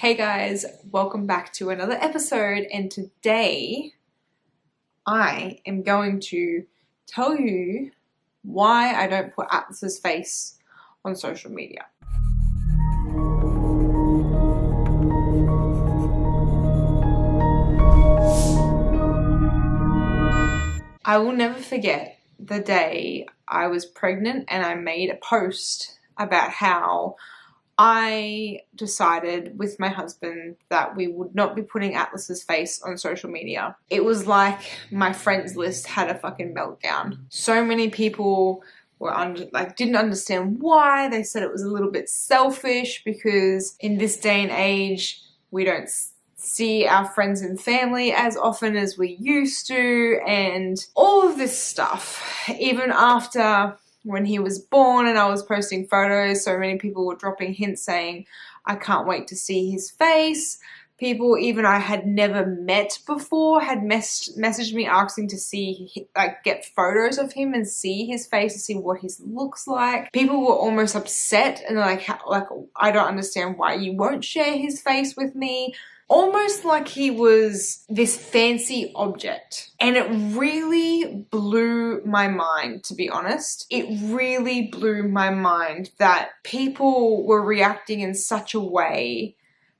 Hey guys, welcome back to another episode, and today I am going to tell you why I don't put Atlas's face on social media. I will never forget the day I was pregnant and I made a post about how I decided with my husband that we would not be putting Atlas's face on social media. It was like my friends list had a fucking meltdown. So many people were didn't understand why. They said it was a little bit selfish because in this day and age we don't see our friends and family as often as we used to, and all of this stuff. Even after when he was born and I was posting photos, so many people were dropping hints saying, I can't wait to see his face. People even I had never met before had messaged me asking to see, get photos of him and see his face, to see what he looks like. People were almost upset and like, I don't understand why you won't share his face with me. Almost like he was this fancy object. And it really blew my mind, to be honest. It really blew my mind that people were reacting in such a way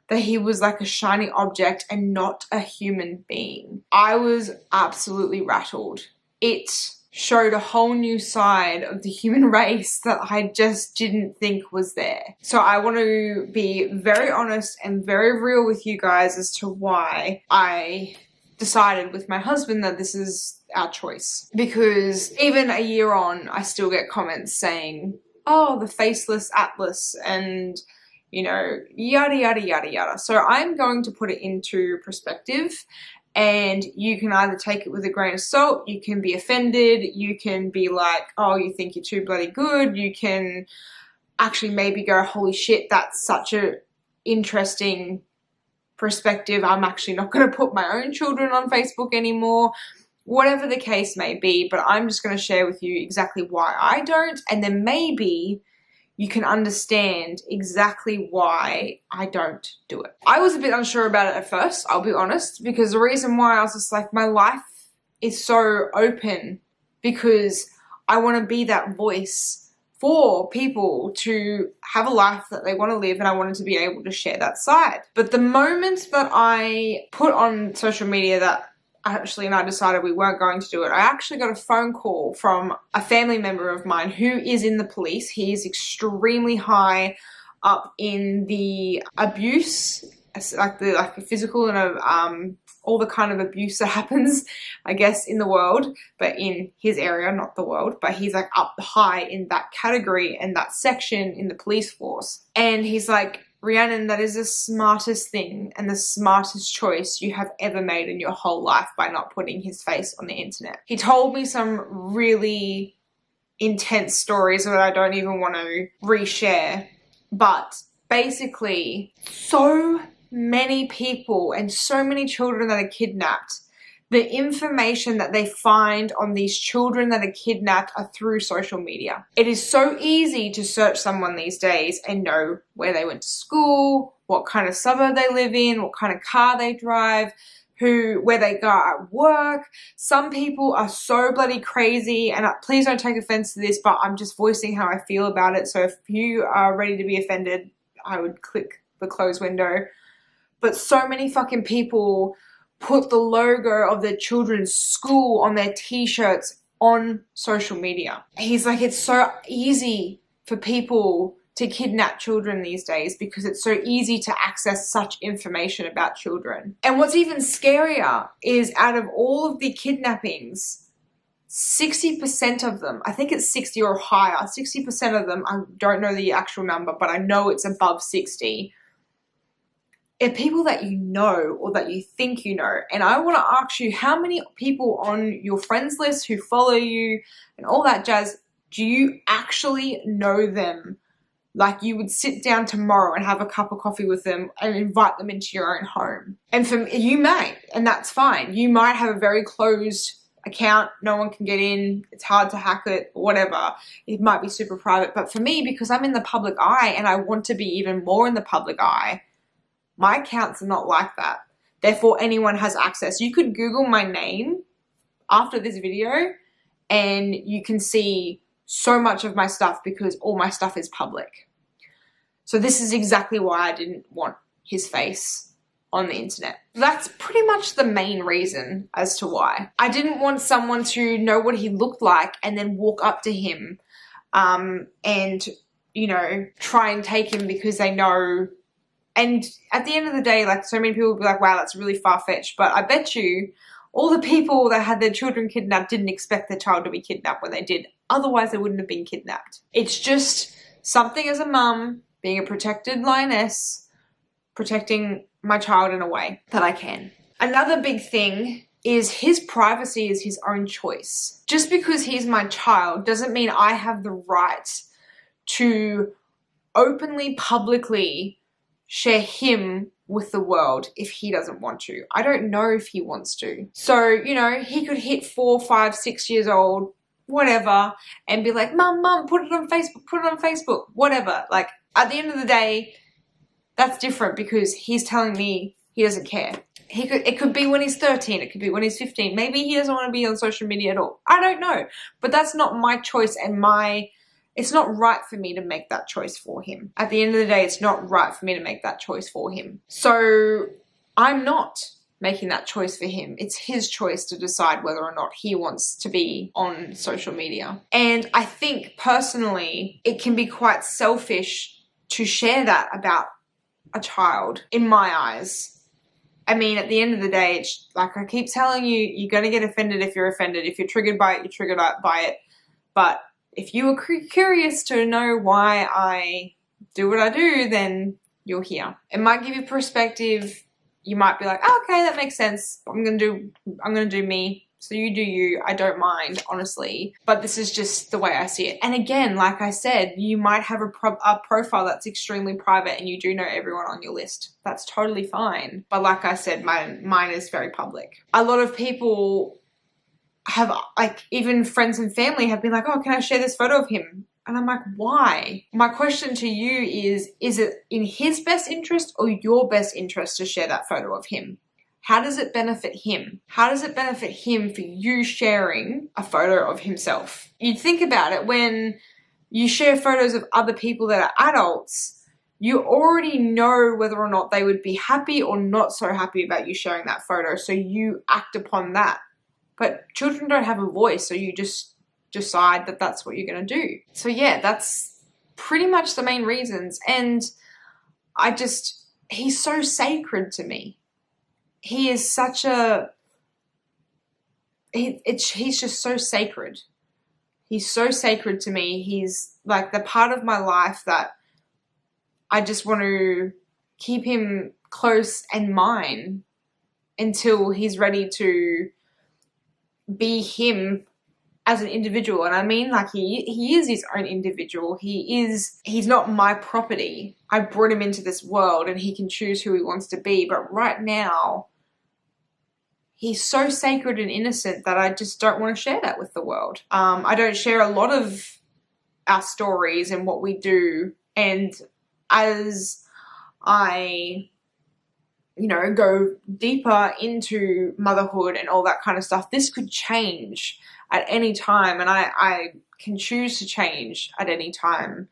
that he was like a shiny object and not a human being. I was absolutely rattled. It showed a whole new side of the human race that I just didn't think was there. So I want to be very honest and very real with you guys as to why I decided with my husband that this is our choice. Because even a year on, I still get comments saying, oh, the faceless Atlas and, you know, yada, yada, yada, yada. So I'm going to put it into perspective. And you can either take it with a grain of salt, you can be offended, you can be like, oh, you think you're too bloody good, you can actually maybe go, holy shit, that's such a interesting perspective, I'm actually not going to put my own children on Facebook anymore. Whatever the case may be, but I'm just going to share with you exactly why I don't, and then maybe you can understand exactly why I don't do it. I was a bit unsure about it at first, I'll be honest, because the reason why I was just like, my life is so open because I want to be that voice for people to have a life that they want to live, and I wanted to be able to share that side. But the moment that I put on social media that Ashley and I decided we weren't going to do it, I actually got a phone call from a family member of mine who is in the police. He is extremely high up in the abuse, like the physical and all the kind of abuse that happens, I guess, in the world, but in his area, not the world, but he's like up high in that category and that section in the police force. And he's like, Rhiannon, that is the smartest thing and the smartest choice you have ever made in your whole life by not putting his face on the internet. He told me some really intense stories that I don't even want to reshare, but basically so many people and so many children that are kidnapped, the information that they find on these children that are kidnapped are through social media. It is so easy to search someone these days and know where they went to school, what kind of suburb they live in, what kind of car they drive, where they go at work. Some people are so bloody crazy, and please don't take offense to this, but I'm just voicing how I feel about it. So if you are ready to be offended, I would click the close window. But so many fucking people put the logo of their children's school on their t-shirts on social media. He's like, it's so easy for people to kidnap children these days because it's so easy to access such information about children. And what's even scarier is out of all of the kidnappings, 60% of them, I think it's 60 or higher, 60% of them, I don't know the actual number, but I know it's above 60, are people that you know or that you think you know. And I want to ask you, how many people on your friends list who follow you and all that jazz, do you actually know them? Like you would sit down tomorrow and have a cup of coffee with them and invite them into your own home. And you may, and that's fine. You might have a very closed account, no one can get in, it's hard to hack it, whatever. It might be super private. But for me, because I'm in the public eye and I want to be even more in the public eye, My accounts are not like that. Therefore, anyone has access. You could Google my name after this video and you can see so much of my stuff because all my stuff is public. So this is exactly why I didn't want his face on the internet. That's pretty much the main reason as to why. I didn't want someone to know what he looked like and then walk up to him and, you know, try and take him because they know. And at the end of the day, like, so many people will be like, wow, that's really far-fetched. But I bet you all the people that had their children kidnapped didn't expect their child to be kidnapped when they did. Otherwise, they wouldn't have been kidnapped. It's just something as a mum, being a protected lioness, protecting my child in a way that I can. Another big thing is his privacy is his own choice. Just because he's my child doesn't mean I have the right to openly, publicly share him with the world if he doesn't want to. I don't know if he wants to. So, you know, he could hit 4, 5, 6 years old, whatever, and be like, Mum, put it on Facebook, whatever. Like, at the end of the day, that's different because he's telling me he doesn't care. It could be when he's 13, it could be when he's 15. Maybe he doesn't want to be on social media at all. I don't know. But that's not my choice and it's not right for me to make that choice for him. At the end of the day, it's not right for me to make that choice for him. So I'm not making that choice for him. It's his choice to decide whether or not he wants to be on social media. And I think personally, it can be quite selfish to share that about a child, in my eyes. I mean, at the end of the day, it's like I keep telling you, you're going to get offended if you're offended. If you're triggered by it, you're triggered by it. But if you are curious to know why I do what I do, then you're here. It might give you perspective. You might be like, oh, okay, that makes sense. I'm gonna do me. So you do you. I don't mind, honestly. But this is just the way I see it. And again, like I said, you might have a profile that's extremely private and you do know everyone on your list. That's totally fine. But like I said, mine is very public. A lot of people have, like, even friends and family have been like, oh, can I share this photo of him? And I'm like, why? My question to you is it in his best interest or your best interest to share that photo of him? How does it benefit him? How does it benefit him for you sharing a photo of himself? You'd think about it, when you share photos of other people that are adults, you already know whether or not they would be happy or not so happy about you sharing that photo. So you act upon that. But children don't have a voice, so you just decide that that's what you're going to do. So yeah, that's pretty much the main reasons. And he's so sacred to me. He is such he's just so sacred. He's so sacred to me. He's like the part of my life that I just want to keep him close and mine until he's ready to be him as an individual. And I mean, like, he is his own individual. He's not my property. I brought him into this world and he can choose who he wants to be. But right now, he's so sacred and innocent that I just don't want to share that with the world. I don't share a lot of our stories and what we do. And as I, you know, go deeper into motherhood and all that kind of stuff, this could change at any time. And I can choose to change at any time.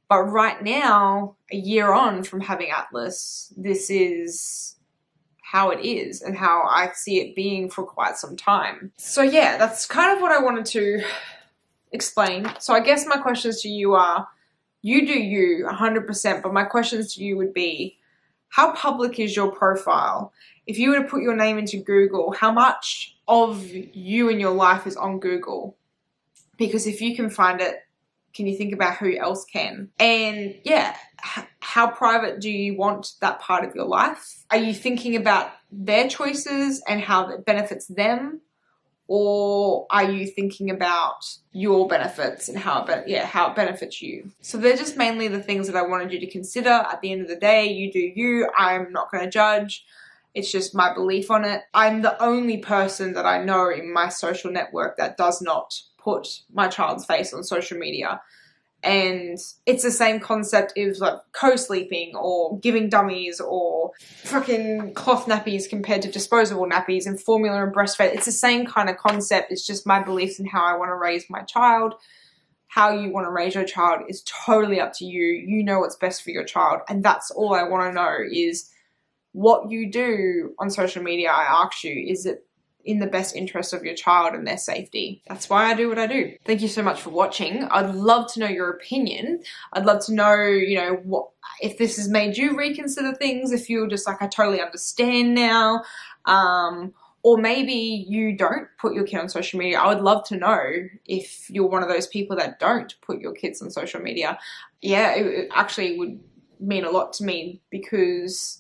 But right now, a year on from having Atlas, this is how it is and how I see it being for quite some time. So yeah, that's kind of what I wanted to explain. So I guess my questions to you are, you do you 100%, but my questions to you would be, how public is your profile? If you were to put your name into Google, how much of you and your life is on Google? Because if you can find it, can you think about who else can? And yeah, how private do you want that part of your life? Are you thinking about their choices and how it benefits them? Or are you thinking about your benefits and how it benefits you? So they're just mainly the things that I wanted you to consider. At the end of the day, you do you. I'm not going to judge. It's just my belief on it. I'm the only person that I know in my social network that does not put my child's face on social media. And it's the same concept of like co-sleeping or giving dummies or fucking cloth nappies compared to disposable nappies and formula and breastfeed. It's the same kind of concept. It's just my beliefs in how I want to raise my child. How you want to raise your child is totally up to you. You know what's best for your child. And that's all I want to know is what you do on social media. I ask you, is it in the best interest of your child and their safety? That's why I do what I do. Thank you so much for watching. I'd love to know your opinion. I'd love to know, you know, what if this has made you reconsider things, if you're just like, I totally understand now. Or maybe you don't put your kid on social media. I would love to know if you're one of those people that don't put your kids on social media. Yeah, it actually would mean a lot to me, because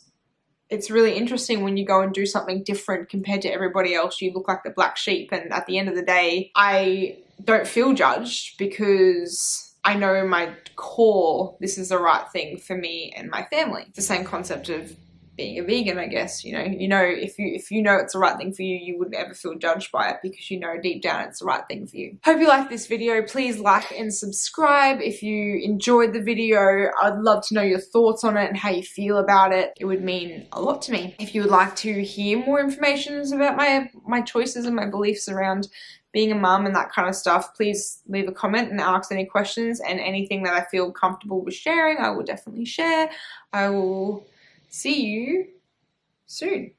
it's really interesting when you go and do something different compared to everybody else. You look like the black sheep, and at the end of the day, I don't feel judged because I know in my core this is the right thing for me and my family. It's the same concept of being a vegan, I guess. You know, if you know it's the right thing for you, you wouldn't ever feel judged by it because you know deep down it's the right thing for you. Hope you liked this video. Please like and subscribe if you enjoyed the video. I'd love to know your thoughts on it and how you feel about it. It would mean a lot to me. If you would like to hear more information about my choices and my beliefs around being a mum and that kind of stuff, please leave a comment and ask any questions, and anything that I feel comfortable with sharing, I will definitely share. I will see you soon.